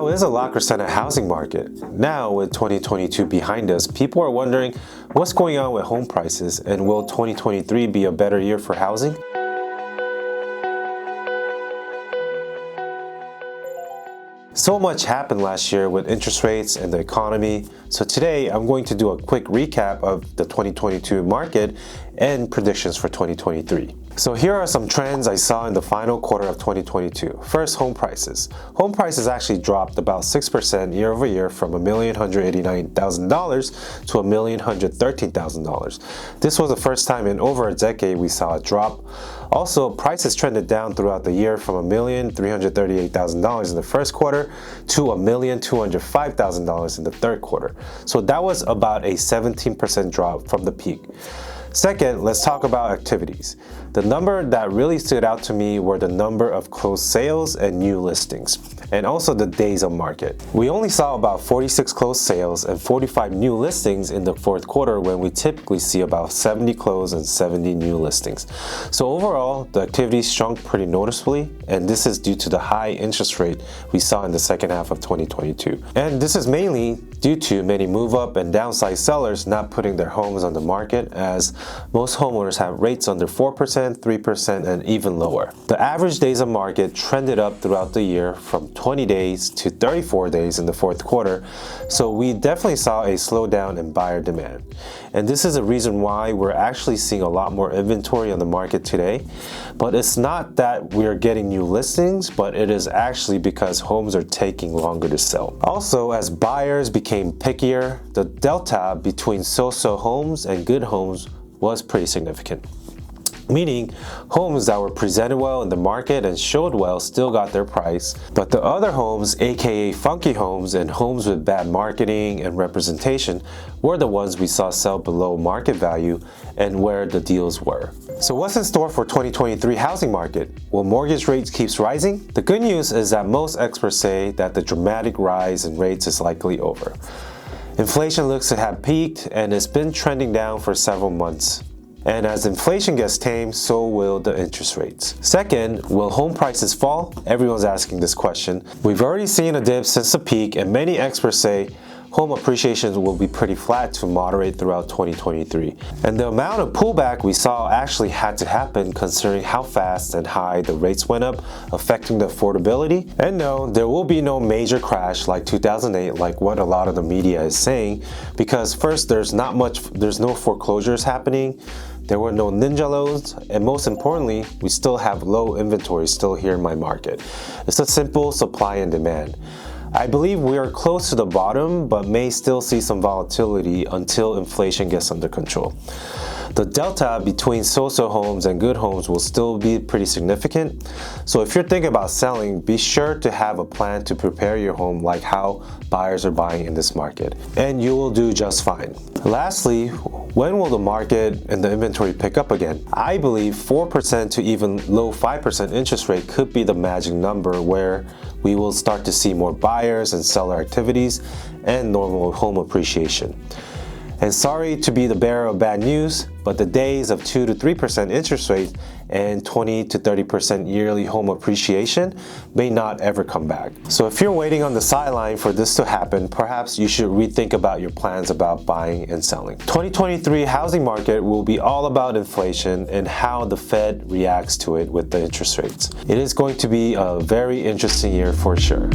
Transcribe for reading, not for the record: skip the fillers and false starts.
how is the Crescenta housing market? Now, with 2022 behind us, people are wondering what's going on with home prices and will 2023 be a better year for housing? So much happened last year with interest rates and the economy, so today I'm going to do a quick recap of the 2022 market and predictions for 2023. So here are some trends I saw in the final quarter of 2022. First, home prices. Home prices actually dropped about 6% year over year from $1,189,000 to $1,113,000. This was the first time in over a decade we saw a drop. Also, prices trended down throughout the year from $1,338,000 in the first quarter to $1,205,000 in the third quarter. So that was about a 17% drop from the peak. Second, let's talk about activities. The number that really stood out to me were the number of closed sales and new listings, and also the days on market. We only saw about 46 closed sales and 45 new listings in the fourth quarter when we typically see about 70 closed and 70 new listings. So overall, the activity shrunk pretty noticeably, and this is due to the high interest rate we saw in the second half of 2022. And this is mainly due to many move-up and downsize sellers not putting their homes on the market, as most homeowners have rates under 4%, 3%, and even lower. The average days on market trended up throughout the year from 20 days to 34 days in the fourth quarter, so we definitely saw a slowdown in buyer demand. And this is a reason why we're actually seeing a lot more inventory on the market today. But it's not that we're getting new listings, but it is actually because homes are taking longer to sell. Also, as buyers became pickier, the delta between so-so homes and good homes was pretty significant. Meaning, homes that were presented well in the market and showed well still got their price, but the other homes, aka funky homes and homes with bad marketing and representation, were the ones we saw sell below market value and where the deals were. So what's in store for 2023 housing market? Will mortgage rates keep rising? The good news is that most experts say that the dramatic rise in rates is likely over. Inflation looks to have peaked and it's been trending down for several months. And as inflation gets tamed, so will the interest rates. Second, will home prices fall? Everyone's asking this question. We've already seen a dip since the peak, and many experts say home appreciation will be pretty flat to moderate throughout 2023. And the amount of pullback we saw actually had to happen considering how fast and high the rates went up, affecting the affordability. And no, there will be no major crash like 2008, like what a lot of the media is saying, because first, there's no foreclosures happening. There were no ninja loans, and most importantly, we still have low inventory still here in my market. It's a simple supply and demand. I believe we are close to the bottom, but may still see some volatility until inflation gets under control. The delta between so-so homes and good homes will still be pretty significant. So if you're thinking about selling, be sure to have a plan to prepare your home like how buyers are buying in this market, and you will do just fine. Lastly, when will the market and the inventory pick up again? I believe 4% to even low 5% interest rate could be the magic number where we will start to see more buyers and seller activities and normal home appreciation. And sorry to be the bearer of bad news, but the days of 2 to 3% interest rate and 20 to 30% yearly home appreciation may not ever come back. So if you're waiting on the sideline for this to happen, perhaps you should rethink about your plans about buying and selling. 2023 housing market will be all about inflation and how the Fed reacts to it with the interest rates. It is going to be a very interesting year for sure.